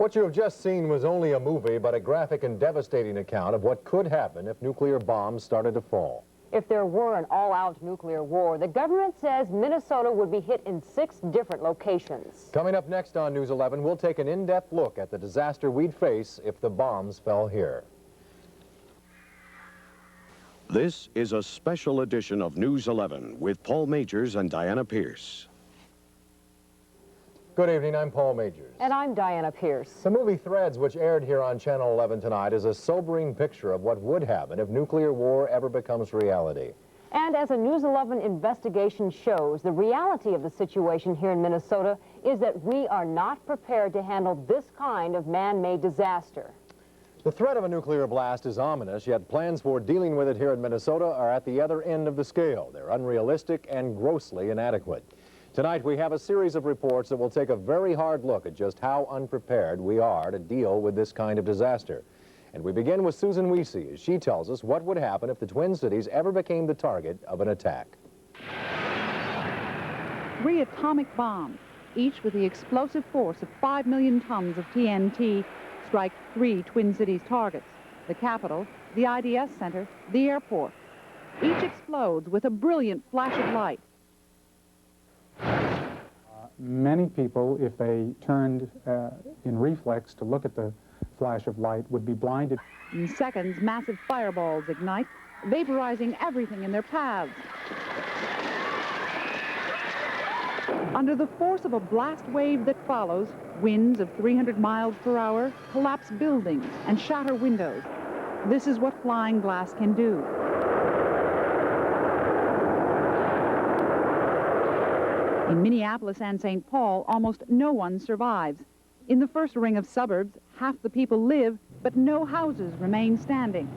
What you have just seen was only a movie, but a graphic and devastating account of what could happen if nuclear bombs started to fall. If there were an all-out nuclear war, the government says Minnesota would be hit in 6 different locations. Coming up next on News 11, we'll take an in-depth look at the disaster we'd face if the bombs fell here. This is a special edition of News 11 with Paul Majors and Diana Pierce. Good evening, I'm Paul Majors. And I'm Diana Pierce. The movie Threads, which aired here on Channel 11 tonight, is a sobering picture of what would happen if nuclear war ever becomes reality. And as a News 11 investigation shows, the reality of the situation here in Minnesota is that we are not prepared to handle this kind of man-made disaster. The threat of a nuclear blast is ominous, yet plans for dealing with it here in Minnesota are at the other end of the scale. They're unrealistic and grossly inadequate. Tonight, we have a series of reports that will take a very hard look at just how unprepared we are to deal with this kind of disaster. And we begin with Susan Wiese as she tells us what would happen if the Twin Cities ever became the target of an attack. 3 atomic bombs, each with the explosive force of 5 million tons of TNT, strike 3 Twin Cities targets: the Capitol, the IDS Center, the airport. Each explodes with a brilliant flash of light. Many people, if they turned in reflex to look at the flash of light, would be blinded. In seconds, massive fireballs ignite, vaporizing everything in their paths. Under the force of a blast wave that follows, winds of 300 miles per hour collapse buildings and shatter windows. This is what flying glass can do. In Minneapolis and St. Paul, almost no one survives. In the first ring of suburbs, half the people live, but no houses remain standing.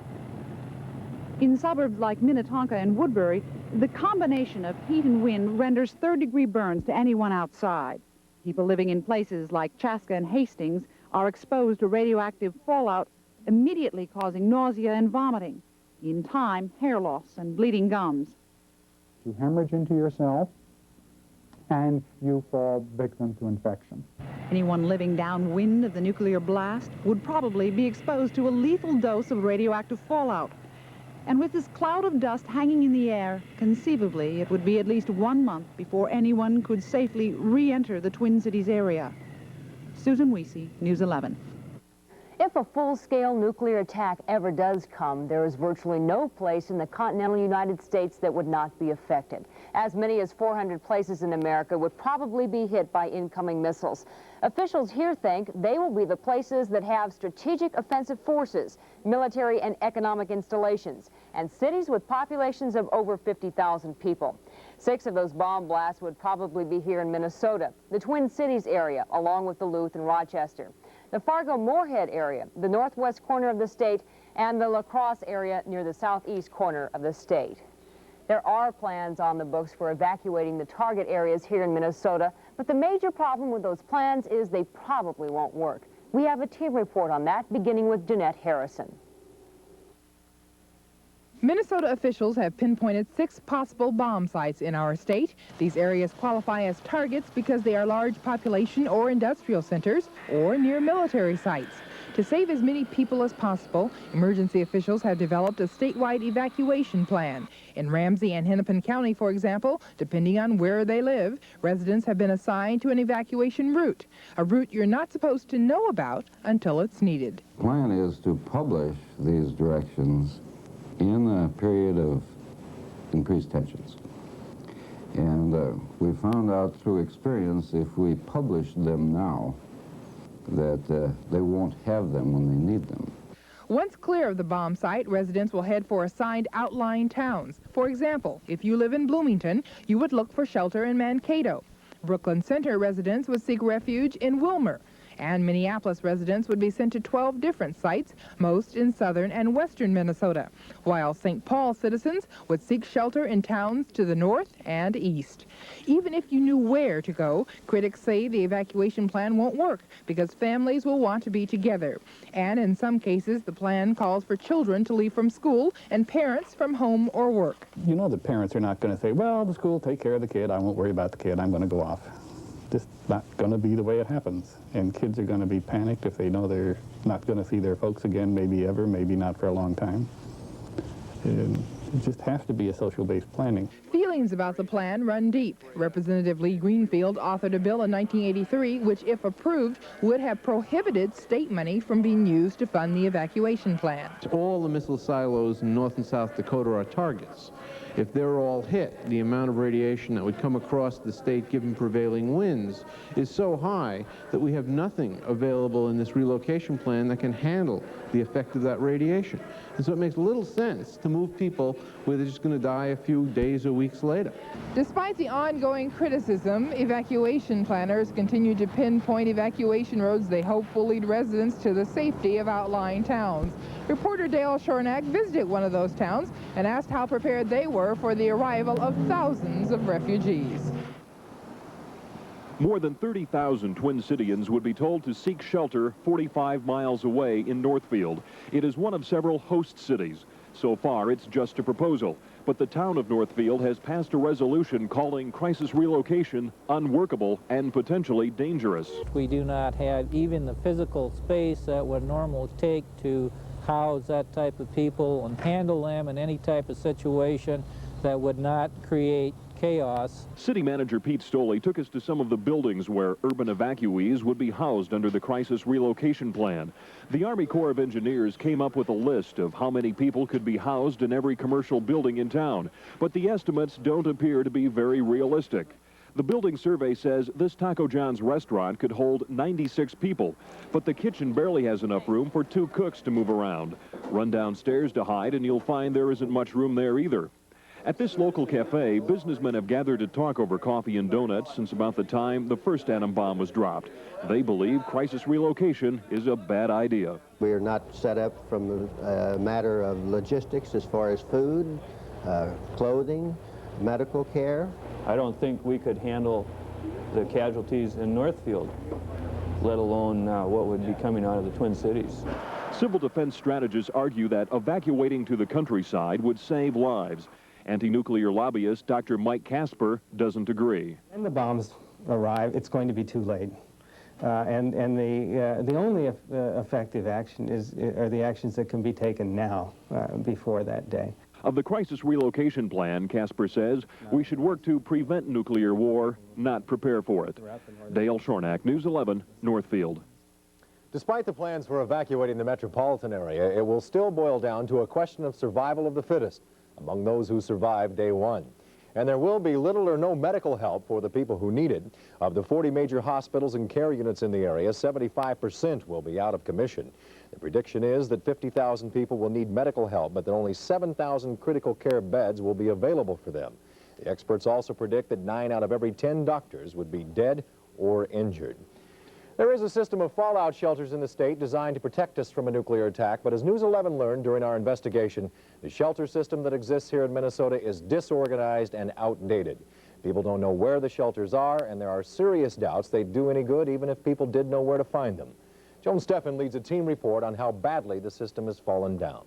In suburbs like Minnetonka and Woodbury, the combination of heat and wind renders third-degree burns to anyone outside. People living in places like Chaska and Hastings are exposed to radioactive fallout, immediately causing nausea and vomiting. In time, hair loss and bleeding gums. You hemorrhage into yourself, and you fall victim to infection. Anyone living downwind of the nuclear blast would probably be exposed to a lethal dose of radioactive fallout. And with this cloud of dust hanging in the air, conceivably it would be at least 1 month before anyone could safely re-enter the Twin Cities area. Susan Wiese, News 11. If a full-scale nuclear attack ever does come, there is virtually no place in the continental United States that would not be affected. As many as 400 places in America would probably be hit by incoming missiles. Officials here think they will be the places that have strategic offensive forces, military and economic installations, and cities with populations of over 50,000 people. 6 of those bomb blasts would probably be here in Minnesota, the Twin Cities area, along with Duluth and Rochester, the Fargo-Moorhead area, the northwest corner of the state, and the La Crosse area near the southeast corner of the state. There are plans on the books for evacuating the target areas here in Minnesota, but the major problem with those plans is they probably won't work. We have a team report on that, beginning with Jeanette Harrison. Minnesota officials have pinpointed 6 possible bomb sites in our state. These areas qualify as targets because they are large population or industrial centers or near military sites. To save as many people as possible, emergency officials have developed a statewide evacuation plan. In Ramsey and Hennepin County, for example, depending on where they live, residents have been assigned to an evacuation route, a route you're not supposed to know about until it's needed. The plan is to publish these directions in a period of increased tensions. And we found out through experience, if we publish them now, that they won't have them when they need them. Once clear of the bomb site, residents will head for assigned outlying towns. For example, if you live in Bloomington, you would look for shelter in Mankato. Brooklyn Center residents would seek refuge in Wilmer. And Minneapolis residents would be sent to 12 different sites, most in southern and western Minnesota, while St. Paul citizens would seek shelter in towns to the north and east. Even if you knew where to go, critics say the evacuation plan won't work because families will want to be together. And in some cases, the plan calls for children to leave from school and parents from home or work. You know the parents are not going to say, well, the school will take care of the kid, I won't worry about the kid, I'm going to go off. just not going to be the way it happens. And kids are going to be panicked if they know they're not going to see their folks again, maybe ever, maybe not for a long time. And it just has to be a social-based planning. Feelings about the plan run deep. Representative Lee Greenfield authored a bill in 1983 which, if approved, would have prohibited state money from being used to fund the evacuation plan. All the missile silos in North and South Dakota are targets. If they're all hit, the amount of radiation that would come across the state given prevailing winds is so high that we have nothing available in this relocation plan that can handle the effect of that radiation. And so it makes little sense to move people where they're just going to die a few days or weeks later. Despite the ongoing criticism, evacuation planners continue to pinpoint evacuation roads they hope will lead residents to the safety of outlying towns. Reporter Dale Shornack visited one of those towns and asked how prepared they were for the arrival of thousands of refugees. More than 30,000 Twin Cityans would be told to seek shelter 45 miles away in Northfield. It is one of several host cities. So far, it's just a proposal, but the town of Northfield has passed a resolution calling crisis relocation unworkable and potentially dangerous. We do not have even the physical space that would normally take to house that type of people and handle them in any type of situation that would not create chaos. City Manager Pete Stoley took us to some of the buildings where urban evacuees would be housed under the crisis relocation plan. The Army Corps of Engineers came up with a list of how many people could be housed in every commercial building in town, but the estimates don't appear to be very realistic. The building survey says this Taco John's restaurant could hold 96 people, but the kitchen barely has enough room for 2 cooks to move around. Run downstairs to hide and you'll find there isn't much room there either. At this local cafe, businessmen have gathered to talk over coffee and donuts since about the time the first atom bomb was dropped. They believe crisis relocation is a bad idea. We are not set up from a matter of logistics as far as food, clothing, medical care. I don't think we could handle the casualties in Northfield, let alone what would be coming out of the Twin Cities. Civil defense strategists argue that evacuating to the countryside would save lives. Anti-nuclear lobbyist Dr. Mike Casper doesn't agree. When the bombs arrive, it's going to be too late. And the only effective action are the actions that can be taken now, before that day. Of the crisis relocation plan, Casper says we should work to prevent nuclear war, not prepare for it. Dale Shornack, News 11, Northfield. Despite the plans for evacuating the metropolitan area, it will still boil down to a question of survival of the fittest among those who survived day one. And there will be little or no medical help for the people who need it. Of the 40 major hospitals and care units in the area, 75% will be out of commission. The prediction is that 50,000 people will need medical help, but that only 7,000 critical care beds will be available for them. The experts also predict that 9 out of every 10 doctors would be dead or injured. There is a system of fallout shelters in the state designed to protect us from a nuclear attack, but as News 11 learned during our investigation, the shelter system that exists here in Minnesota is disorganized and outdated. People don't know where the shelters are, and there are serious doubts they'd do any good even if people did know where to find them. Joan Steffen leads a team report on how badly the system has fallen down.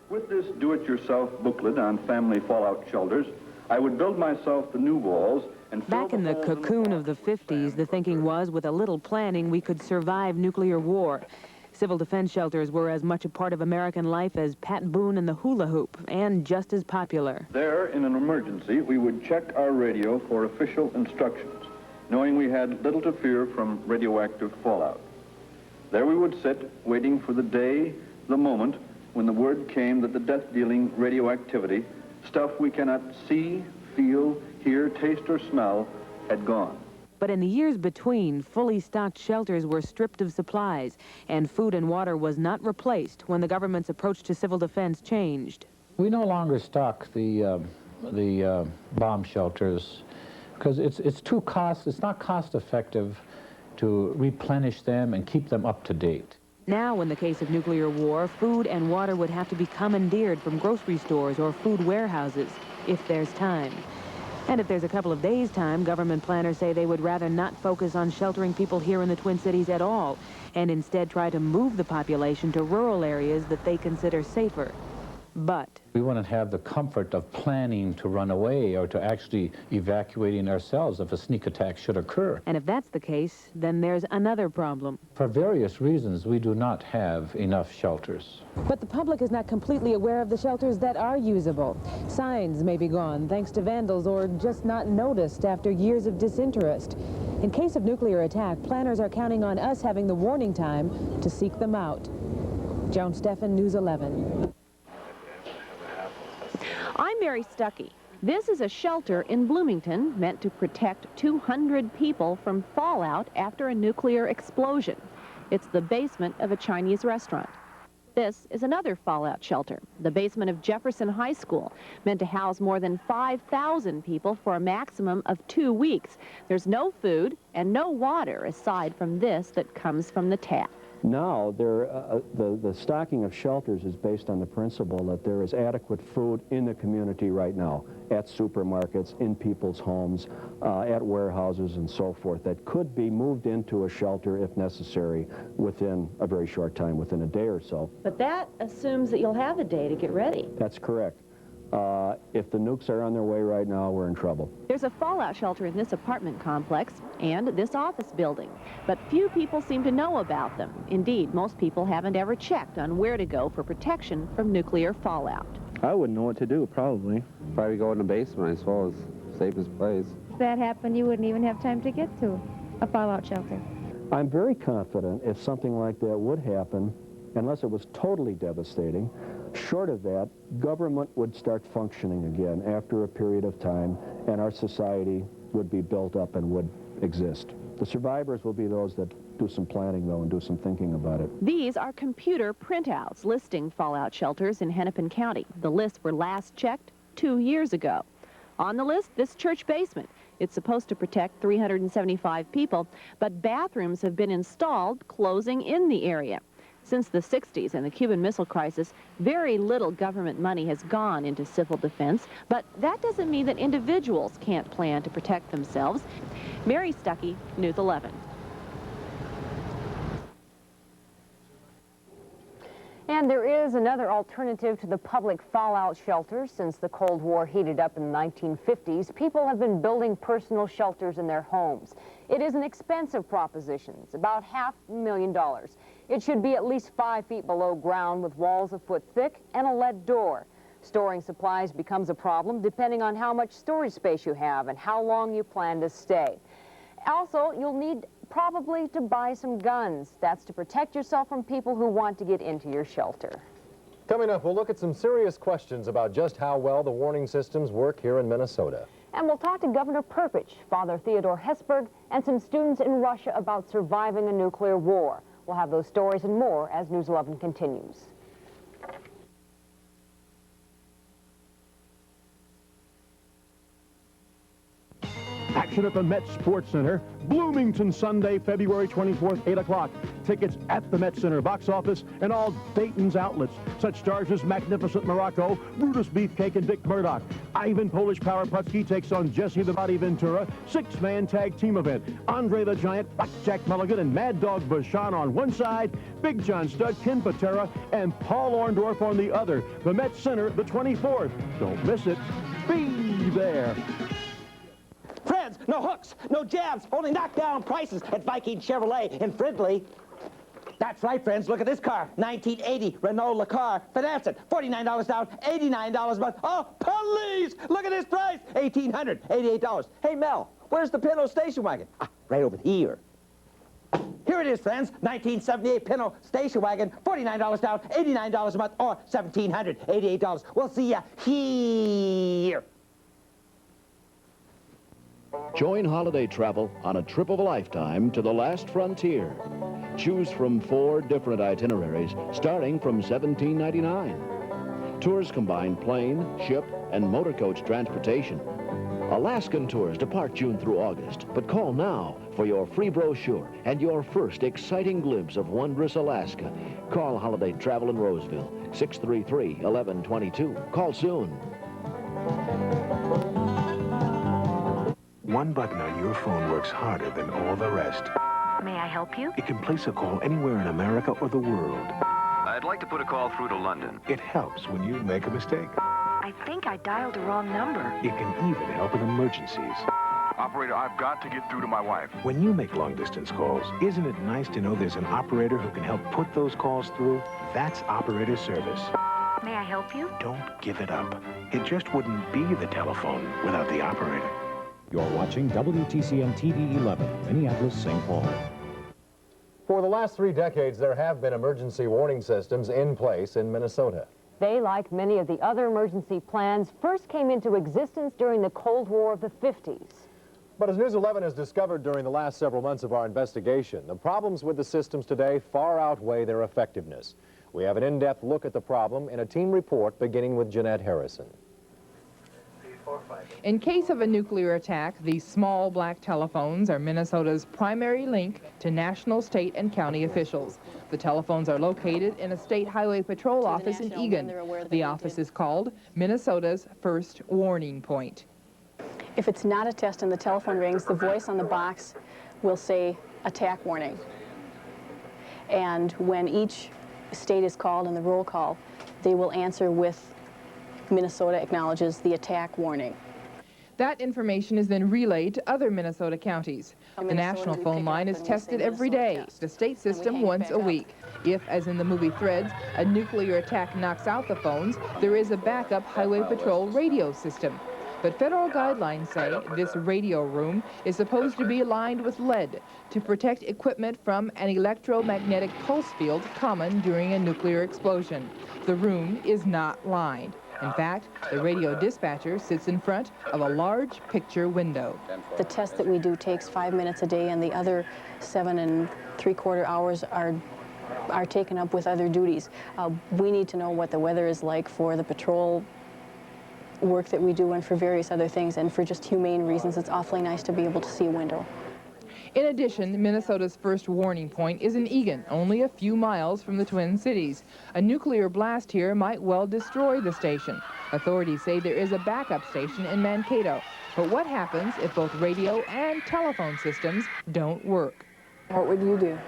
With this do-it-yourself booklet on family fallout shelters, I would build myself the new walls. Back in the cocoon of the 50s, the thinking was with a little planning we could survive nuclear war. Civil defense shelters were as much a part of American life as Pat Boone and the hula hoop, and just as popular. There, in an emergency, we would check our radio for official instructions, knowing we had little to fear from radioactive fallout. There we would sit, waiting for the day, the moment, when the word came that the death-dealing radioactivity, stuff we cannot see, feel, hear, taste, or smell, had gone. But in the years between, fully stocked shelters were stripped of supplies, and food and water was not replaced when the government's approach to civil defense changed. We no longer stock the bomb shelters because it's not cost effective to replenish them and keep them up to date. Now, in the case of nuclear war, food and water would have to be commandeered from grocery stores or food warehouses, if there's time. And if there's a couple of days' time, government planners say they would rather not focus on sheltering people here in the Twin Cities at all, and instead try to move the population to rural areas that they consider safer. But we want to have the comfort of planning to run away or to actually evacuating ourselves if a sneak attack should occur. And if that's the case, then there's another problem. For various reasons, we do not have enough shelters. But the public is not completely aware of the shelters that are usable. Signs may be gone thanks to vandals or just not noticed after years of disinterest. In case of nuclear attack, planners are counting on us having the warning time to seek them out. Joan Steffen, News 11. I'm Mary Stuckey. This is a shelter in Bloomington meant to protect 200 people from fallout after a nuclear explosion. It's the basement of a Chinese restaurant. This is another fallout shelter, the basement of Jefferson High School, meant to house more than 5,000 people for a maximum of 2 weeks. There's no food and no water aside from this that comes from the tap. Now, the stocking of shelters is based on the principle that there is adequate food in the community right now, at supermarkets, in people's homes, at warehouses and so forth, that could be moved into a shelter if necessary within a very short time, within a day or so. But that assumes that you'll have a day to get ready. That's correct. If the nukes are on their way right now, we're in trouble. There's a fallout shelter in this apartment complex and this office building, but few people seem to know about them. Indeed, most people haven't ever checked on where to go for protection from nuclear fallout. I wouldn't know what to do, probably. Probably go in the basement, I suppose. Safest place. If that happened, you wouldn't even have time to get to a fallout shelter. I'm very confident if something like that would happen, unless it was totally devastating, short of that, government would start functioning again after a period of time, and our society would be built up and would exist. The survivors will be those that do some planning, though, and do some thinking about it. These are computer printouts listing fallout shelters in Hennepin County. The lists were last checked 2 years ago. On the list, this church basement. It's supposed to protect 375 people, but bathrooms have been installed closing in the area. Since the 60s and the Cuban Missile Crisis, very little government money has gone into civil defense, but that doesn't mean that individuals can't plan to protect themselves. Mary Stuckey, News 11. And there is another alternative to the public fallout shelters. Since the Cold War heated up in the 1950s, people have been building personal shelters in their homes. It is an expensive proposition. It's about $500,000. It should be at least 5 feet below ground with walls a foot thick and a lead door. Storing supplies becomes a problem depending on how much storage space you have and how long you plan to stay. Also, you'll need probably to buy some guns. That's to protect yourself from people who want to get into your shelter. Coming up, we'll look at some serious questions about just how well the warning systems work here in Minnesota. And we'll talk to Governor Perpich, Father Theodore Hesburgh, and some students in Russia about surviving a nuclear war. We'll have those stories and more as News 11 continues. Action at the Met Sports Center, Bloomington, Sunday, February 24th, 8 o'clock. Tickets at the Met Center box office and all Dayton's outlets. Such stars as Magnificent Morocco, Brutus Beefcake, and Dick Murdoch. Ivan Polish Power Putski takes on Jesse the Body Ventura. 6-man tag team event. Andre the Giant, Blackjack Mulligan, and Mad Dog Bashan on one side. Big John Studd, Ken Patera, and Paul Orndorff on the other. The Met Center, the 24th. Don't miss it. Be there. Friends, no hooks, no jabs, only knockdown prices at Viking Chevrolet in Fridley. That's right, friends. Look at this car. 1980 Renault Lacar. Finance it. $49 down, $89 a month. Oh, police! Look at this price. $1,888. Hey, Mel, where's the Pinto station wagon? Ah, right over here. Here it is, friends. 1978 Pinto station wagon. $49 down, $89 a month, or $1,788. We'll see ya here. Join holiday travel on a trip of a lifetime to the last frontier. Choose from 4 different itineraries starting from $17.99. Tours combine plane, ship, and motor coach transportation. Alaskan tours depart June through August, but call now for your free brochure and your first exciting glimpse of wondrous Alaska. Call Holiday Travel in Roseville, 633-1122. Call soon. One button on your phone works harder than all the rest. May I help you? It can place a call anywhere in America or the world. I'd like to put a call through to London. It helps when you make a mistake. I think I dialed the wrong number. It can even help in emergencies. Operator, I've got to get through to my wife. When you make long-distance calls, isn't it nice to know there's an operator who can help put those calls through? That's operator service. May I help you? Don't give it up. It just wouldn't be the telephone without the operator. You're watching WTCN TV 11, Minneapolis, St. Paul. For the last 3 decades, there have been emergency warning systems in place in Minnesota. They, like many of the other emergency plans, first came into existence during the Cold War of the 50s. But as News 11 has discovered during the last several months of our investigation, the problems with the systems today far outweigh their effectiveness. We have an in-depth look at the problem in a team report beginning with Jeanette Harrison. In case of a nuclear attack, these small black telephones are Minnesota's primary link to national, state, and county officials. The telephones are located in a state highway patrol office in Egan. The office is called Minnesota's First Warning Point. If it's not a test and the telephone rings, the voice on the box will say attack warning. And when each state is called in the roll call, they will answer with Minnesota acknowledges the attack warning. That information is then relayed to other Minnesota counties. The national phone line is tested every day, the state system once a week. If, as in the movie Threads, a nuclear attack knocks out the phones, there is a backup highway patrol radio system. But federal guidelines say this radio room is supposed to be lined with lead to protect equipment from an electromagnetic pulse field common during a nuclear explosion. The room is not lined. In fact, the radio dispatcher sits in front of a large picture window. The test that we do takes 5 minutes a day, and the other 7 3/4 hours are taken up with other duties. We need to know what the weather is like for the patrol work that we do and for various other things, and for just humane reasons, it's awfully nice to be able to see a window. In addition, Minnesota's first warning point is in Egan, only a few miles from the Twin Cities. A nuclear blast here might well destroy the station. Authorities say there is a backup station in Mankato. But what happens if both radio and telephone systems don't work? What would you do?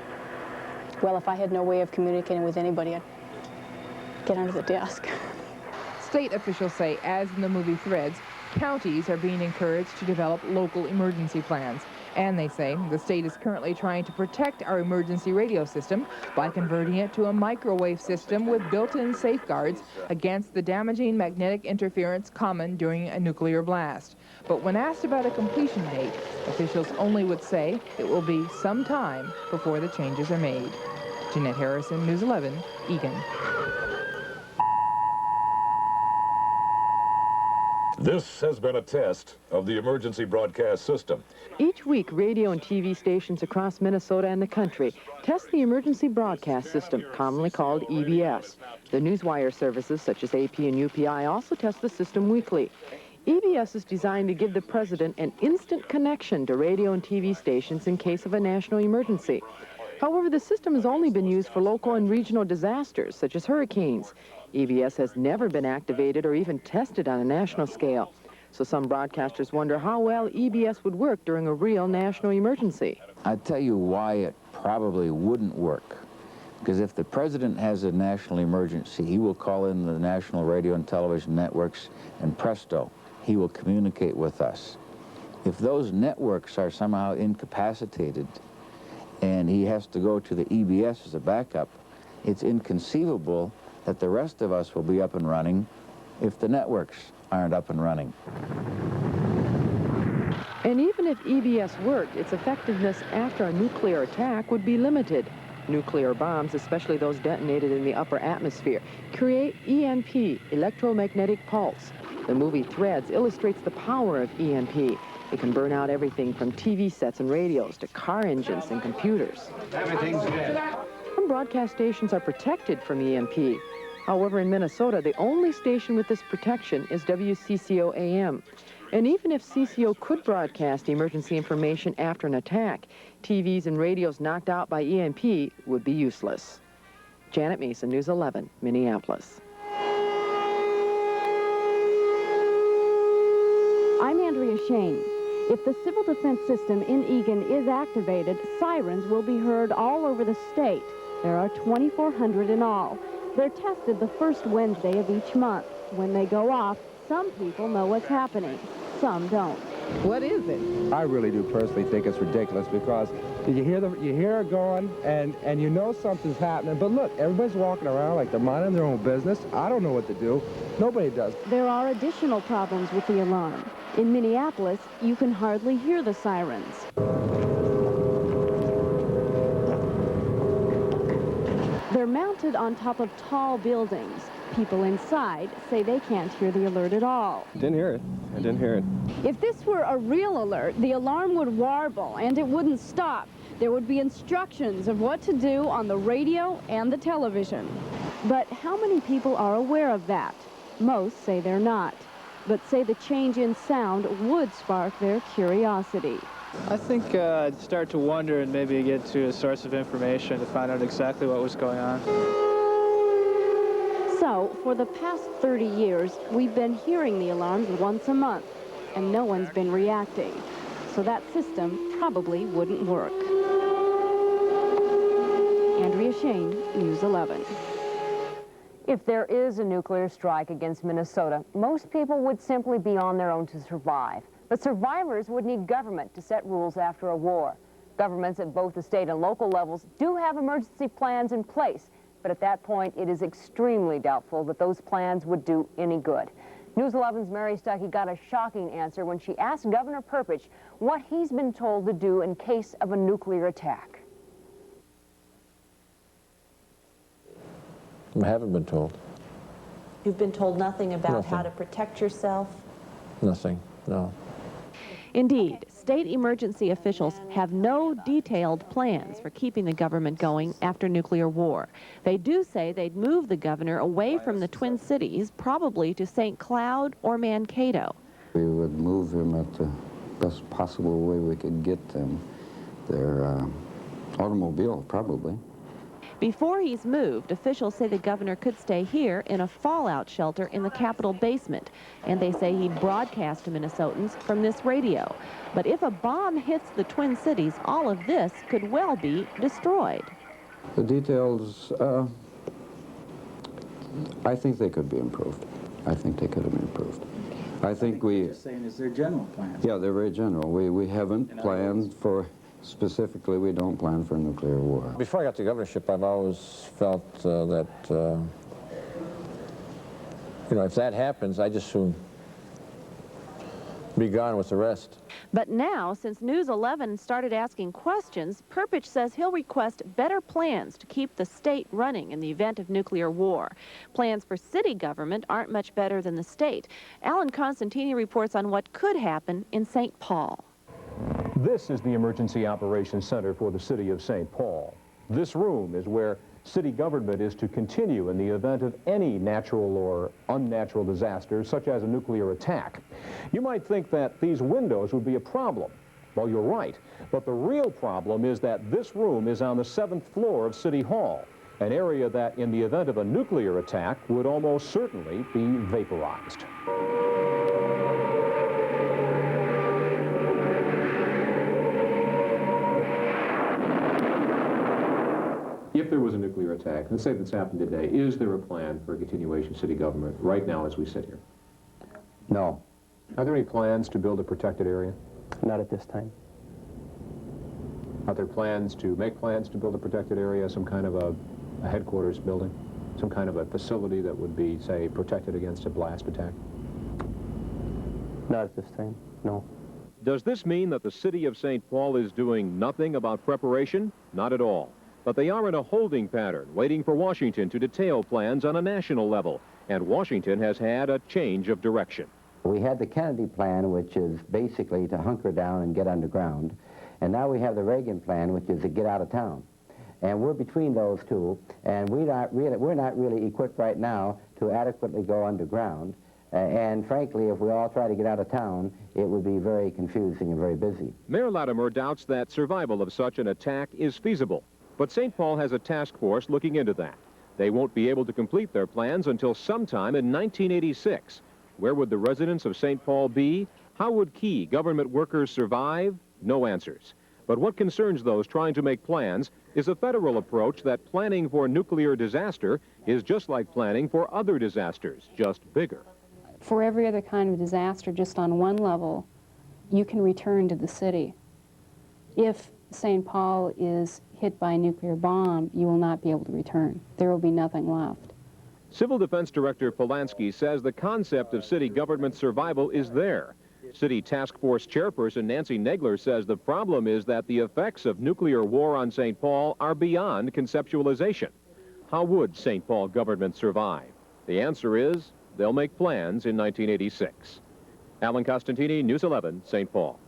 Well, if I had no way of communicating with anybody, I'd get under the desk. State officials say, as in the movie Threads, counties are being encouraged to develop local emergency plans. And they say the state is currently trying to protect our emergency radio system by converting it to a microwave system with built-in safeguards against the damaging magnetic interference common during a nuclear blast. But when asked about a completion date, officials only would say it will be some time before the changes are made. Jeanette Harrison, News 11, Egan. This has been a test of the emergency broadcast system. Each week, radio and TV stations across Minnesota and the country test the emergency broadcast system, commonly called EBS. The newswire services, such as AP and UPI, also test the system weekly. EBS is designed to give the president an instant connection to radio and TV stations in case of a national emergency. However, the system has only been used for local and regional disasters, such as hurricanes. EBS has never been activated or even tested on a national scale. So some broadcasters wonder how well EBS would work during a real national emergency. I'll tell you why it probably wouldn't work. Because if the president has a national emergency, he will call in the national radio and television networks, and presto, he will communicate with us. If those networks are somehow incapacitated and he has to go to the EBS as a backup, it's inconceivable that the rest of us will be up and running if the networks aren't up and running. And even if EBS worked, its effectiveness after a nuclear attack would be limited. Nuclear bombs, especially those detonated in the upper atmosphere, create EMP, electromagnetic pulse. The movie Threads illustrates the power of EMP. It can burn out everything from TV sets and radios to car engines and computers. Everything's dead. Some broadcast stations are protected from EMP. However, in Minnesota, the only station with this protection is WCCO AM. And even if CCO could broadcast emergency information after an attack, TVs and radios knocked out by EMP would be useless. Janet Mason, News 11, Minneapolis. I'm Andrea Shane. If the civil defense system in Egan is activated, sirens will be heard all over the state. There are 2,400 in all. They're tested the first Wednesday of each month. When they go off, some people know what's happening. Some don't. What is it? I really do personally think it's ridiculous because you hear it going and you know something's happening. But look, everybody's walking around like they're minding their own business. I don't know what to do. Nobody does. There are additional problems with the alarm. In Minneapolis, you can hardly hear the sirens. They're mounted on top of tall buildings. People inside say they can't hear the alert at all. Didn't hear it. I didn't hear it. If this were a real alert, the alarm would warble and it wouldn't stop. There would be instructions of what to do on the radio and the television. But how many people are aware of that? Most say they're not, but say the change in sound would spark their curiosity. I think I'd start to wonder and maybe get to a source of information to find out exactly what was going on. So, for the past 30 years, we've been hearing the alarms once a month, and no one's been reacting. So that system probably wouldn't work. Andrea Shane, News 11. If there is a nuclear strike against Minnesota, most people would simply be on their own to survive. But survivors would need government to set rules after a war. Governments at both the state and local levels do have emergency plans in place, but at that point, it is extremely doubtful that those plans would do any good. News 11's Mary Stuckey got a shocking answer when she asked Governor Perpich what he's been told to do in case of a nuclear attack. I haven't been told. You've been told nothing about how to protect yourself? Nothing, no. Indeed, state emergency officials have no detailed plans for keeping the government going after nuclear war. They do say they'd move the governor away from the Twin Cities, probably to St. Cloud or Mankato. We would move them at the best possible way we could get them. Their automobile, probably. Before he's moved, officials say the governor could stay here in a fallout shelter in the Capitol basement, and they say he'd broadcast to Minnesotans from this radio. But if a bomb hits the Twin Cities, all of this could well be destroyed. The details, I think they could be improved. I think they could have been improved. I think we... Just saying, is there general plans? Yeah, they're very general. We haven't planned for... Specifically, we don't plan for a nuclear war. Before I got the governorship, I've always felt that, you know, if that happens, I just soon be gone with the rest. But now, since News 11 started asking questions, Perpich says he'll request better plans to keep the state running in the event of nuclear war. Plans for city government aren't much better than the state. Alan Constantini reports on what could happen in St. Paul. This is the Emergency Operations Center for the city of St. Paul. This room is where city government is to continue in the event of any natural or unnatural disaster, such as a nuclear attack. You might think that these windows would be a problem. Well, you're right. But the real problem is that this room is on the 7th floor of City Hall, an area that, in the event of a nuclear attack, would almost certainly be vaporized. If there was a nuclear attack, let's say that's happened today, is there a plan for a continuation of city government right now as we sit here? No. Are there any plans to build a protected area? Not at this time. Are there plans to make plans to build a protected area, some kind of a headquarters building, some kind of a facility that would be, say, protected against a blast attack? Not at this time, no. Does this mean that the city of St. Paul is doing nothing about preparation? Not at all. But they are in a holding pattern, waiting for Washington to detail plans on a national level. And Washington has had a change of direction. We had the Kennedy plan, which is basically to hunker down and get underground. And now we have the Reagan plan, which is to get out of town. And we're between those two, and we're not really equipped right now to adequately go underground. And frankly, if we all try to get out of town, it would be very confusing and very busy. Mayor Latimer doubts that survival of such an attack is feasible. But St. Paul has a task force looking into that. They won't be able to complete their plans until sometime in 1986. Where would the residents of St. Paul be? How would key government workers survive? No answers. But what concerns those trying to make plans is a federal approach that planning for nuclear disaster is just like planning for other disasters, just bigger. For every other kind of disaster, just on one level, you can return to the city. If St. Paul is hit by a nuclear bomb, you will not be able to return. There will be nothing left. Civil Defense Director Polanski says the concept of city government survival is there. City Task Force Chairperson Nancy Nagler says the problem is that the effects of nuclear war on St. Paul are beyond conceptualization. How would St. Paul government survive? The answer is they'll make plans in 1986. Alan Costantini, News 11, St. Paul.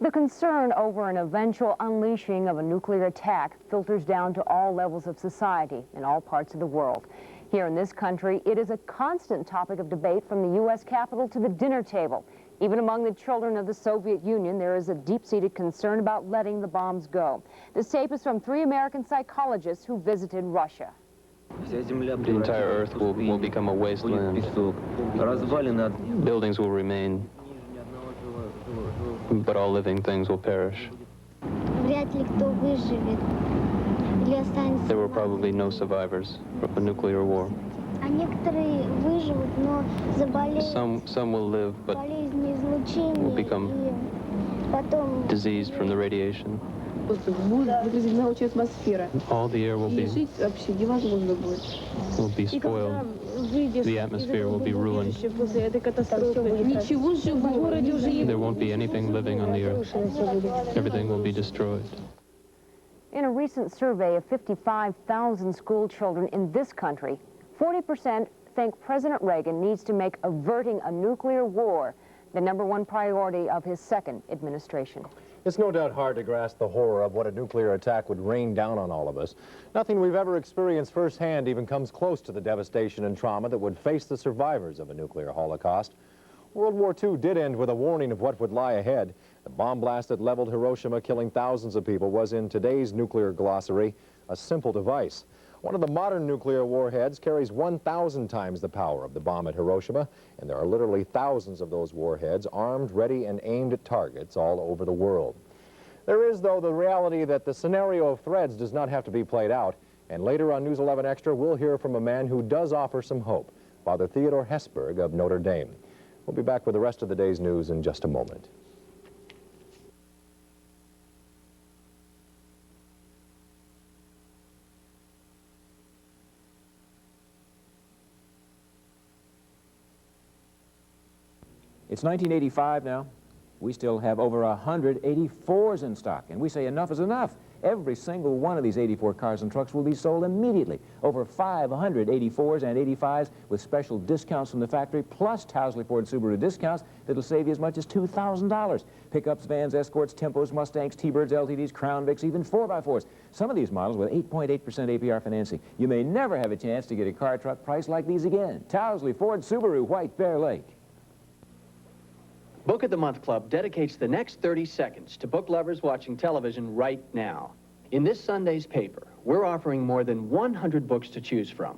The concern over an eventual unleashing of a nuclear attack filters down to all levels of society in all parts of the world. Here in this country, it is a constant topic of debate from the U.S. Capitol to the dinner table. Even among the children of the Soviet Union, there is a deep-seated concern about letting the bombs go. This tape is from 3 American psychologists who visited Russia. The entire Earth will become a wasteland. Buildings will remain, but all living things will perish. There were probably no survivors of a nuclear war. Some will live, but will become diseased from the radiation. All the air will be spoiled. The atmosphere will be ruined. There won't be anything living on the earth. Everything will be destroyed. In a recent survey of 55,000 school children in this country, 40% think President Reagan needs to make averting a nuclear war the #1 priority of his second administration. It's no doubt hard to grasp the horror of what a nuclear attack would rain down on all of us. Nothing we've ever experienced firsthand even comes close to the devastation and trauma that would face the survivors of a nuclear holocaust. World War II did end with a warning of what would lie ahead. The bomb blast that leveled Hiroshima, killing thousands of people, was in today's nuclear glossary a simple device. One of the modern nuclear warheads carries 1,000 times the power of the bomb at Hiroshima, and there are literally thousands of those warheads armed, ready, and aimed at targets all over the world. There is, though, the reality that the scenario of threats does not have to be played out, and later on News 11 Extra, we'll hear from a man who does offer some hope, Father Theodore Hesburgh of Notre Dame. We'll be back with the rest of the day's news in just a moment. It's 1985 now. We still have over 184s in stock, and we say enough is enough. Every single one of these 84 cars and trucks will be sold immediately. Over 500 84s and 85s with special discounts from the factory, plus Towsley Ford Subaru discounts that'll save you as much as $2,000. Pickups, vans, Escorts, Tempos, Mustangs, T-Birds, LTDs, Crown Vics, even 4x4s. Some of these models with 8.8% APR financing. You may never have a chance to get a car truck price like these again. Towsley Ford Subaru, White Bear Lake. Book of the Month Club dedicates the next 30 seconds to book lovers watching television right now. In this Sunday's paper, we're offering more than 100 books to choose from.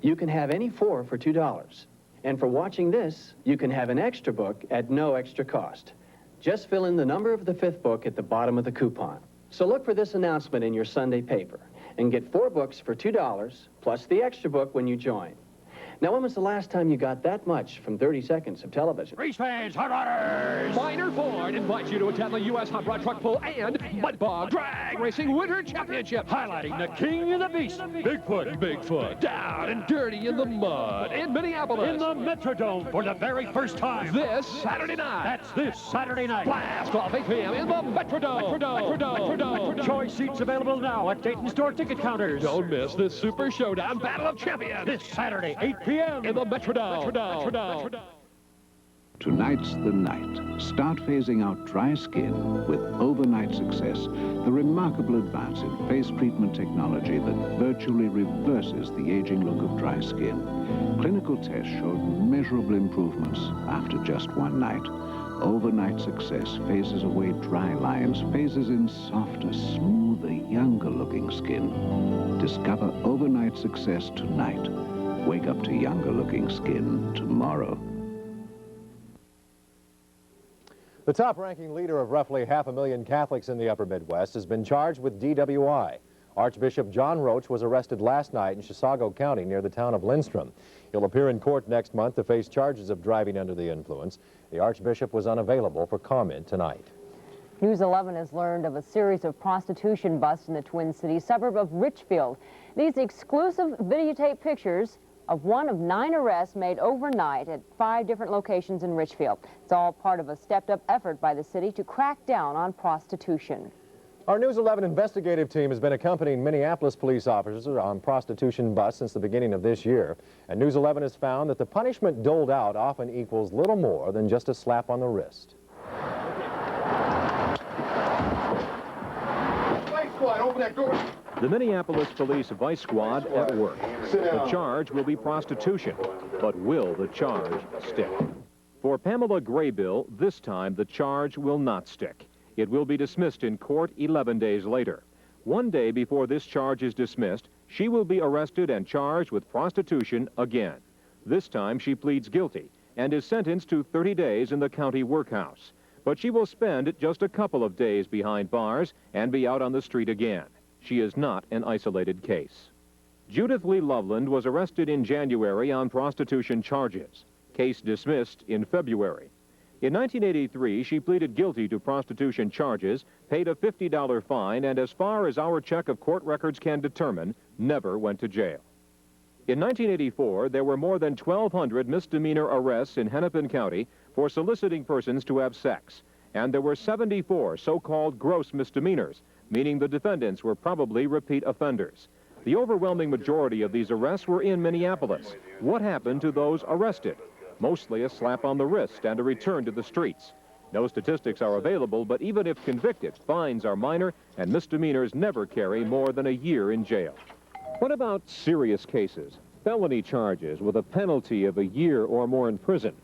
You can have any 4 for $2. And for watching this, you can have an extra book at no extra cost. Just fill in the number of the 5th book at the bottom of the coupon. So look for this announcement in your Sunday paper and get 4 books for $2 plus the extra book when you join. Now, when was the last time you got that much from 30 seconds of television? Race fans, hot rodders! Minor Ford invites you to attend the U.S. Hot Rod Truck Pull and Mud Bog Drag Racing Winter Championship, highlighting the King of the Beast, Bigfoot, down and dirty in the mud in Minneapolis. In the Metrodome for the very first time. This Saturday night. That's this Saturday night. Blast off 8 p.m. in the Metrodome. Choice seats available now at Dayton Store ticket counters. Don't miss this Super Showdown Battle of Champions. This Saturday, 8 p.m. in the Metrodome. Tonight's the night. Start phasing out dry skin with overnight success, the remarkable advance in face treatment technology that virtually reverses the aging look of dry skin. Clinical tests showed measurable improvements after just one night. Overnight success phases away dry lines, phases in softer, smoother, younger-looking skin. Discover overnight success tonight. Wake up to younger-looking skin tomorrow. The top-ranking leader of roughly 500,000 Catholics in the upper Midwest has been charged with DWI. Archbishop John Roach was arrested last night in Chisago County near the town of Lindstrom. He'll appear in court next month to face charges of driving under the influence. The Archbishop was unavailable for comment tonight. News 11 has learned of a series of prostitution busts in the Twin Cities suburb of Richfield. These exclusive videotape pictures of one of 9 arrests made overnight at 5 different locations in Richfield. It's all part of a stepped-up effort by the city to crack down on prostitution. Our News 11 investigative team has been accompanying Minneapolis police officers on prostitution busts since the beginning of this year. And News 11 has found that the punishment doled out often equals little more than just a slap on the wrist. Vice Squad, open that door. The Minneapolis Police Vice Squad at work. The charge will be prostitution, but will the charge stick? For Pamela Graybill, this time the charge will not stick. It will be dismissed in court 11 days later. 1 day before this charge is dismissed, she will be arrested and charged with prostitution again. This time she pleads guilty and is sentenced to 30 days in the county workhouse. But she will spend just a couple of days behind bars and be out on the street again. She is not an isolated case. Judith Lee Loveland was arrested in January on prostitution charges. Case dismissed in February. In 1983, she pleaded guilty to prostitution charges, paid a $50 fine, and as far as our check of court records can determine, never went to jail. In 1984, there were more than 1,200 misdemeanor arrests in Hennepin County for soliciting persons to have sex, and there were 74 so-called gross misdemeanors, meaning the defendants were probably repeat offenders. The overwhelming majority of these arrests were in Minneapolis. What happened to those arrested? Mostly a slap on the wrist and a return to the streets. No statistics are available, but even if convicted, fines are minor and misdemeanors never carry more than a year in jail. What about serious cases? Felony charges with a penalty of a year or more in prison.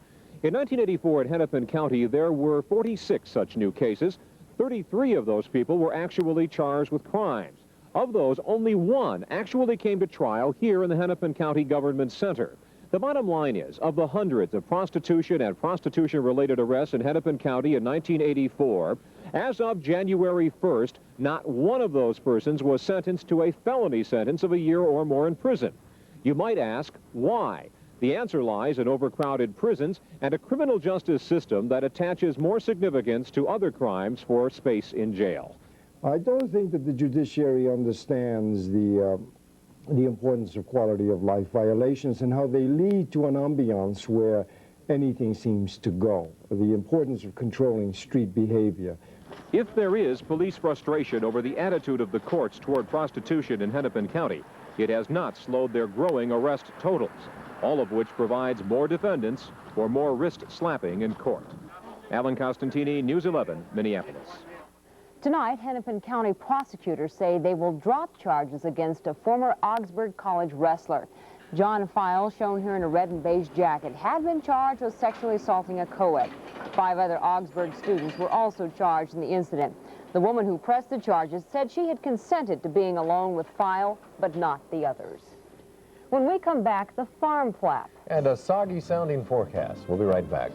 In 1984 at Hennepin County, there were 46 such new cases. 33 of those people were actually charged with crimes. Of those, only 1 actually came to trial here in the Hennepin County Government Center. The bottom line is, of the hundreds of prostitution and prostitution-related arrests in Hennepin County in 1984, as of January 1st, not one of those persons was sentenced to a felony sentence of a year or more in prison. You might ask, why? The answer lies in overcrowded prisons and a criminal justice system that attaches more significance to other crimes for space in jail. I don't think that the judiciary understands the importance of quality of life violations and how they lead to an ambiance where anything seems to go. The importance of controlling street behavior. If there is police frustration over the attitude of the courts toward prostitution in Hennepin County, it has not slowed their growing arrest totals, all of which provides more defendants for more wrist slapping in court. Alan Costantini, News 11, Minneapolis. Tonight, Hennepin County prosecutors say they will drop charges against a former Augsburg College wrestler. John File, shown here in a red and beige jacket, had been charged with sexually assaulting a co-ed. 5 other Augsburg students were also charged in the incident. The woman who pressed the charges said she had consented to being alone with File, but not the others. When we come back, the farm flap. And a soggy-sounding forecast. We'll be right back.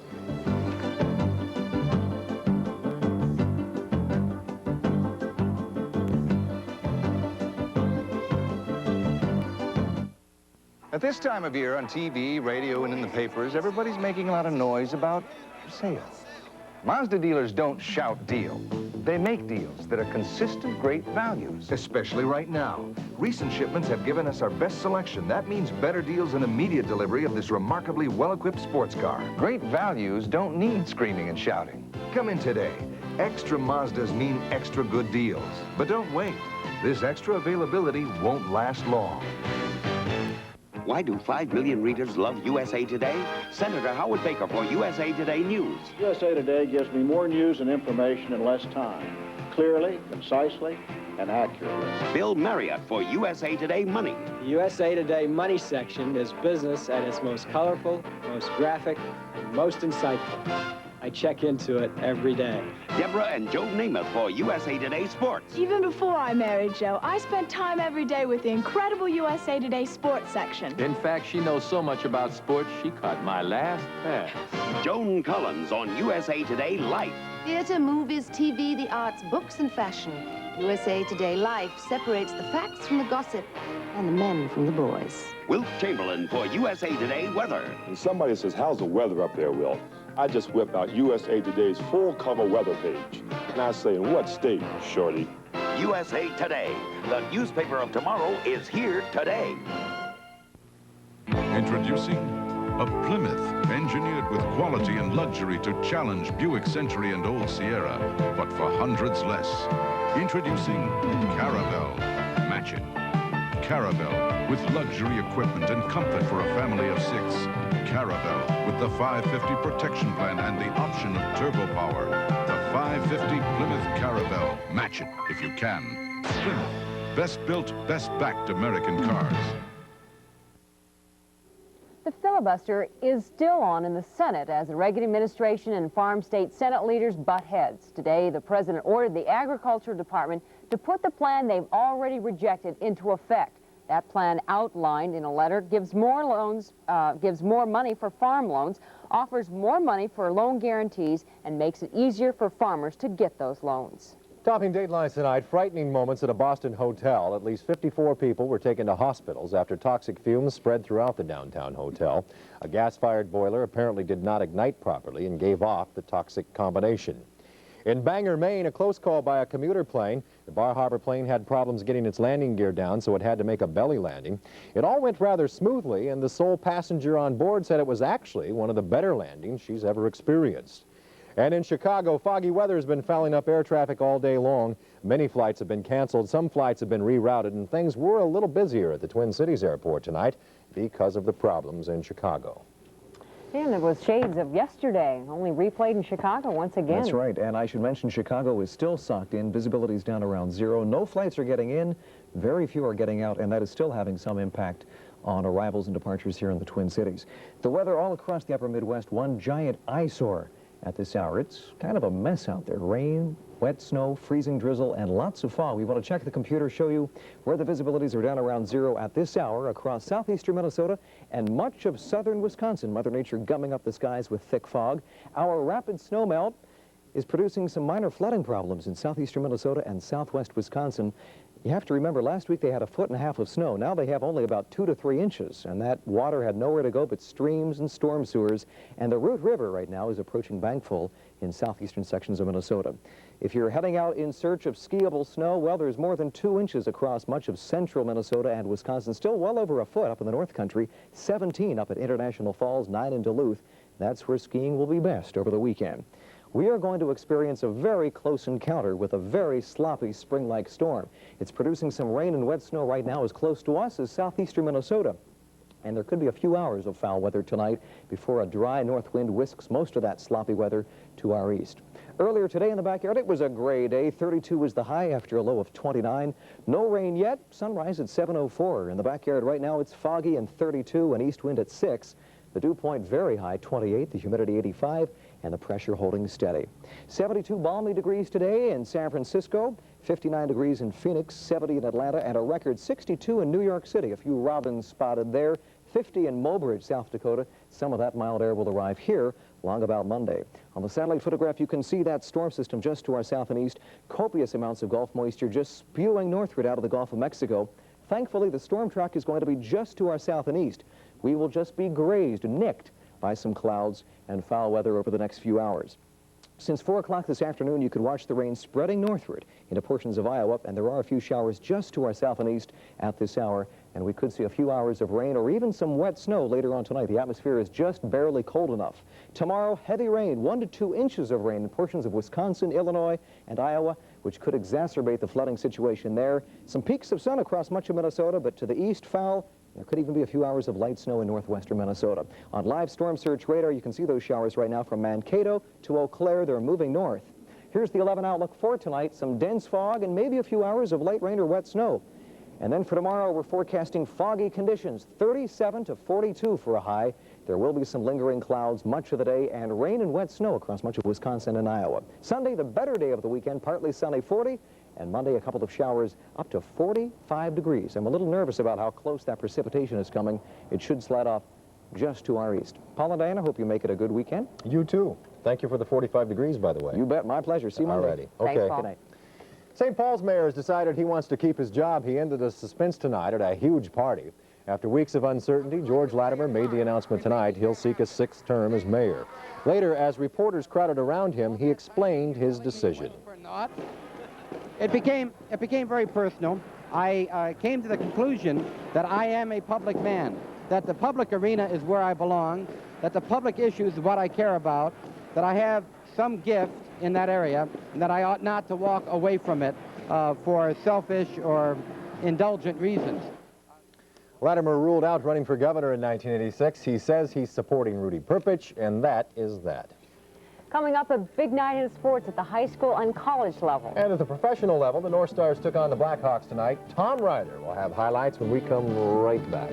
At this time of year on TV, radio, and in the papers, everybody's making a lot of noise about sales. Mazda dealers don't shout deal. They make deals that are consistent great values. Especially right now. Recent shipments have given us our best selection. That means better deals and immediate delivery of this remarkably well-equipped sports car. Great values don't need screaming and shouting. Come in today. Extra Mazdas mean extra good deals. But don't wait. This extra availability won't last long. Why do 5 million readers love USA Today? Senator Howard Baker for USA Today News. USA Today gives me more news and information in less time. Clearly, concisely, and accurately. Bill Marriott for USA Today Money. The USA Today Money section is business at its most colorful, most graphic, and most insightful. I check into it every day. Deborah and Joe Namath for USA Today Sports. Even before I married Joe, I spent time every day with the incredible USA Today Sports section. In fact, she knows so much about sports, she caught my last pass. Joan Collins on USA Today Life. Theater, movies, TV, the arts, books, and fashion. USA Today Life separates the facts from the gossip and the men from the boys. Wilt Chamberlain for USA Today Weather. When somebody says, how's the weather up there, Wilt? I just whip out USA Today's full-cover weather page. And I say, in what state, shorty? USA Today. The newspaper of tomorrow is here today. Introducing a Plymouth, engineered with quality and luxury to challenge Buick Century and Old Sierra, but for hundreds less. Introducing Caravel. Match it. Caravel, with luxury equipment and comfort for a family of 6. Caravel, with the 550 protection plan and the option of turbo power. The 550 Plymouth Caravel. Match it if you can. Plymouth, best built, best backed American cars. The filibuster is still on in the Senate as the Reagan administration and farm state Senate leaders butt heads. Today, the president ordered the Agriculture Department to put the plan they've already rejected into effect. That plan, outlined in a letter, gives more loans, gives more money for farm loans, offers more money for loan guarantees, and makes it easier for farmers to get those loans. Topping Dateline tonight, frightening moments at a Boston hotel. At least 54 people were taken to hospitals after toxic fumes spread throughout the downtown hotel. A gas-fired boiler apparently did not ignite properly and gave off the toxic combination. In Bangor, Maine, a close call by a commuter plane. The Bar Harbor plane had problems getting its landing gear down, so it had to make a belly landing. It all went rather smoothly, and the sole passenger on board said it was actually one of the better landings she's ever experienced. And in Chicago, foggy weather has been fouling up air traffic all day long. Many flights have been canceled, some flights have been rerouted, and things were a little busier at the Twin Cities airport tonight because of the problems in Chicago. And there was shades of yesterday, only replayed in Chicago once again. That's right, and I should mention Chicago is still socked in. Visibility is down around 0. No flights are getting in, very few are getting out, and that is still having some impact on arrivals and departures here in the Twin Cities. The weather all across the upper Midwest, one giant eyesore at this hour. It's kind of a mess out there. Rain, wet snow, freezing drizzle, and lots of fog. We want to check the computer, show you where the visibilities are down around 0 at this hour across southeastern Minnesota and much of southern Wisconsin. Mother Nature gumming up the skies with thick fog. Our rapid snowmelt is producing some minor flooding problems in southeastern Minnesota and southwest Wisconsin. You have to remember, last week they had 1.5 feet of snow. Now they have only about 2 to 3 inches, and that water had nowhere to go but streams and storm sewers. And the Root River right now is approaching bankfull in southeastern sections of Minnesota. If you're heading out in search of skiable snow, well, there's more than 2 inches across much of central Minnesota and Wisconsin. Still well over 1 foot up in the North Country, 17 up at International Falls, 9 in Duluth. That's where skiing will be best over the weekend. We are going to experience a very close encounter with a very sloppy spring-like storm. It's producing some rain and wet snow right now as close to us as southeastern Minnesota. And there could be a few hours of foul weather tonight before a dry north wind whisks most of that sloppy weather to our east. Earlier today in the backyard, it was a gray day. 32 was the high after a low of 29. No rain yet. Sunrise at 7:04. In the backyard right now, it's foggy and 32, and east wind at 6. The dew point very high, 28, the humidity 85, and the pressure holding steady. 72 balmy degrees today in San Francisco, 59 degrees in Phoenix, 70 in Atlanta, and a record 62 in New York City. A few robins spotted there. 50 in Mobridge, South Dakota. Some of that mild air will arrive here long about Monday. On the satellite photograph, you can see that storm system just to our south and east. Copious amounts of Gulf moisture just spewing northward out of the Gulf of Mexico. Thankfully, the storm track is going to be just to our south and east. We will just be grazed, nicked by some clouds and foul weather over the next few hours. Since 4 o'clock this afternoon, you could watch the rain spreading northward into portions of Iowa, and there are a few showers just to our south and east at this hour, and we could see a few hours of rain or even some wet snow later on tonight. The atmosphere is just barely cold enough. Tomorrow, heavy rain, 1 to 2 inches of rain in portions of Wisconsin, Illinois, and Iowa, which could exacerbate the flooding situation there. Some peaks of sun across much of Minnesota, but to the east, foul. There could even be a few hours of light snow in northwestern Minnesota. On live storm search radar, you can see those showers right now from Mankato to Eau Claire. They're moving north. Here's the 11 outlook for tonight. Some dense fog and maybe a few hours of light rain or wet snow. And then for tomorrow, we're forecasting foggy conditions, 37 to 42 for a high. There will be some lingering clouds much of the day and rain and wet snow across much of Wisconsin and Iowa. Sunday, the better day of the weekend, partly sunny, 40. And Monday, a couple of showers up to 45 degrees. I'm a little nervous about how close that precipitation is coming. It should slide off just to our east. Paul and Diana, hope you make it a good weekend. You too. Thank you for the 45 degrees, by the way. You bet. My pleasure. See you Monday. Alrighty. Okay. Thanks, Paul. Good night. St. Paul's mayor has decided he wants to keep his job. He ended the suspense tonight at a huge party. After weeks of uncertainty, George Latimer made the announcement tonight he'll seek a 6th term as mayor. Later, as reporters crowded around him, he explained his decision. It became very personal. I came to the conclusion that I am a public man, that the public arena is where I belong, that the public issues is what I care about, that I have some gift in that area, and that I ought not to walk away from it for selfish or indulgent reasons. Latimer ruled out running for governor in 1986. He says he's supporting Rudy Perpich, and that is that. Coming up, a big night in sports at the high school and college level. And at the professional level, the North Stars took on the Blackhawks tonight. Tom Ryder will have highlights when we come right back.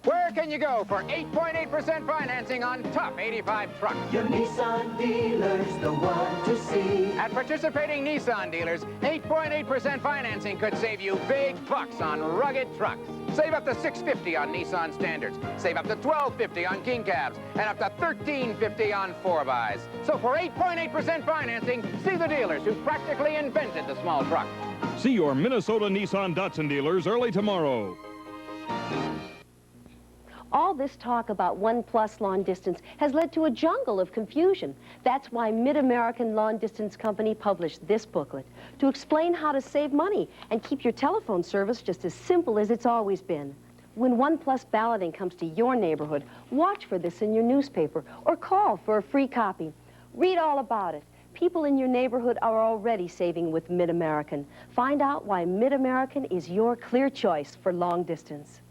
Where can you go for 8.8% financing on tough 85 trucks? Your Nissan dealer's the one to see. At participating Nissan dealers, 8.8% financing could save you big bucks on rugged trucks. Save up to $650 on Nissan Standards. Save up to $1,250 on King Cabs. And up to $1,350 on 4xs. So for 8.8% financing, see the dealers who practically invented the small truck. See your Minnesota Nissan Datsun dealers early tomorrow. All this talk about OnePlus long distance has led to a jungle of confusion. That's why Mid-American Long Distance Company published this booklet to explain how to save money and keep your telephone service just as simple as it's always been. When OnePlus balloting comes to your neighborhood, watch for this in your newspaper or call for a free copy. Read all about it. People in your neighborhood are already saving with Mid-American. Find out why Mid-American is your clear choice for long distance.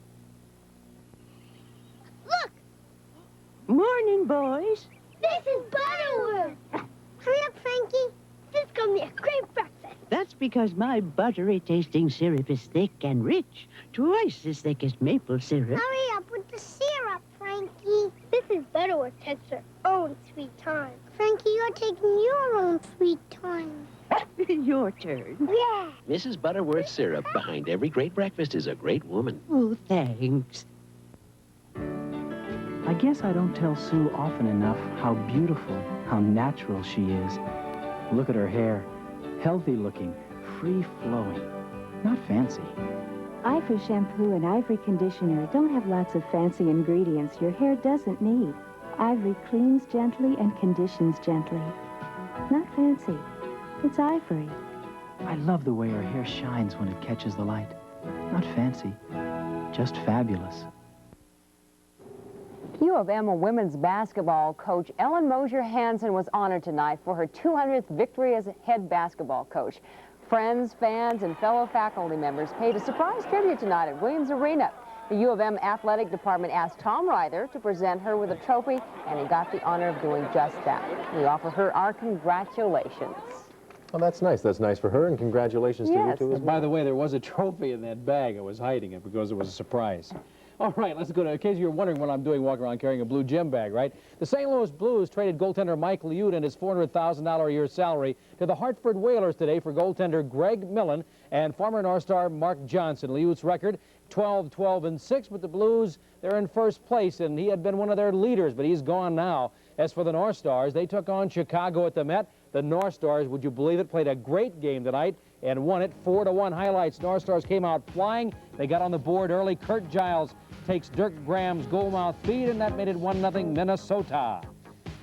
Morning, boys. This is Butterworth. Hurry up, Frankie. This is going to be a great breakfast. That's because my buttery-tasting syrup is thick and rich, twice as thick as maple syrup. Hurry up with the syrup, Frankie. This is Butterworth takes her own sweet time. Frankie, you're taking your own sweet time. Your turn. Yeah. Mrs. Butterworth syrup behind every great breakfast is a great woman. Oh, thanks. I guess I don't tell Sue often enough how beautiful, how natural she is. Look at her hair. Healthy looking, free-flowing, not fancy. Ivory shampoo and Ivory conditioner don't have lots of fancy ingredients your hair doesn't need. Ivory cleans gently and conditions gently. Not fancy. It's Ivory. I love the way her hair shines when it catches the light. Not fancy, just fabulous. U of M women's basketball coach Ellen Mosier Hansen was honored tonight for her 200th victory as head basketball coach. Friends, fans, and fellow faculty members paid a surprise tribute tonight at Williams Arena. The U of M athletic department asked Tom Ryder to present her with a trophy, and he got the honor of doing just that. We offer her our congratulations. Well, that's nice. That's nice for her, and congratulations to you, too, as well. By the way, there was a trophy in that bag. I was hiding it because it was a surprise. All right, let's go to, in case you're wondering what I'm doing walking around carrying a blue gym bag, right? The St. Louis Blues traded goaltender Mike Liut and his $400,000 a year salary to the Hartford Whalers today for goaltender Greg Millen and former North Star Mark Johnson. Liut's record, 12-12-6, but the Blues, they're in first place, and he had been one of their leaders, but he's gone now. As for the North Stars, they took on Chicago at the Met. The North Stars, would you believe it, played a great game tonight and won it 4-1. Highlights, North Stars came out flying. They got on the board early. Kurt Giles takes Dirk Graham's goal-mouth feed, and that made it 1-0 Minnesota.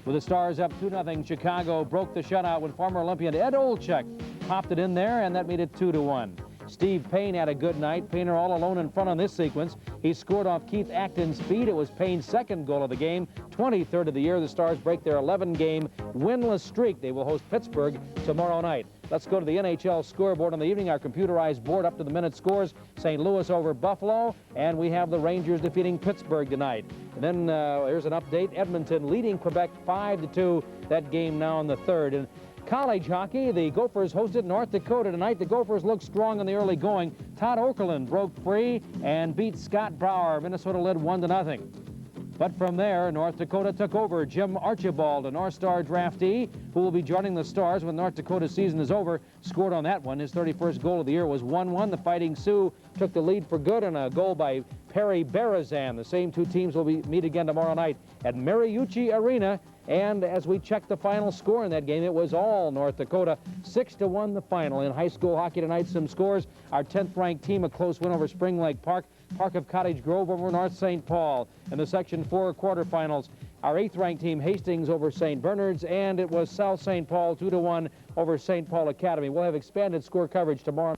With the Stars up 2-0, Chicago broke the shutout when former Olympian Ed Olczyk popped it in there, and that made it 2-1. Steve Payne had a good night. Painter all alone in front on this sequence. He scored off Keith Acton's feed. It was Payne's second goal of the game, 23rd of the year. The Stars break their 11-game winless streak. They will host Pittsburgh tomorrow night. Let's go to the NHL scoreboard on the evening. Our computerized board up to the minute scores. St. Louis over Buffalo, and we have the Rangers defeating Pittsburgh tonight. And then here's an update. Edmonton leading Quebec 5-2. That game now in the third. And college hockey, the Gophers hosted North Dakota tonight. The Gophers look strong in the early going. Todd Okerlund broke free and beat Scott Brower. Minnesota led 1-0. But from there, North Dakota took over. Jim Archibald, a North Star draftee, who will be joining the Stars when North Dakota's season is over, scored on that one. His 31st goal of the year was 1-1. The Fighting Sioux took the lead for good, and a goal by Perry Berezan. The same two teams will meet again tomorrow night at Mariucci Arena. And as we check the final score in that game, it was all North Dakota. 6-1 the final. In high school hockey tonight, some scores. Our 10th-ranked team, a close win over Spring Lake Park. Park of Cottage Grove over North St. Paul. In the Section 4 quarterfinals, our 8th-ranked team, Hastings over St. Bernard's, and it was South St. Paul 2-1 over St. Paul Academy. We'll have expanded score coverage tomorrow.